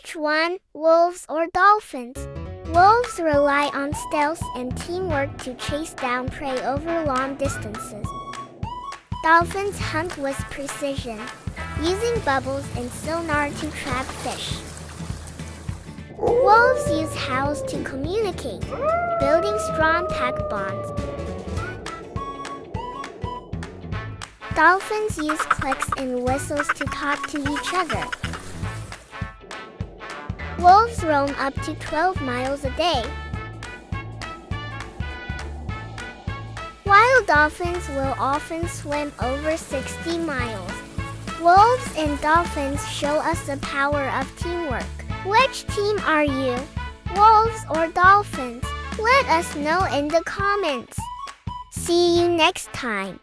Which one, wolves or dolphins? Wolves rely on stealth and teamwork to chase down prey over long distances. Dolphins hunt with precision, using bubbles and sonar to trap fish. Wolves use howls to communicate, building strong pack bonds. Dolphins use clicks and whistles to talk to each other. Wolves roam up to 12 miles a day, while dolphins will often swim over 60 miles. Wolves and dolphins show us the power of teamwork. Which team are you? Wolves or dolphins? Let us know in the comments. See you next time.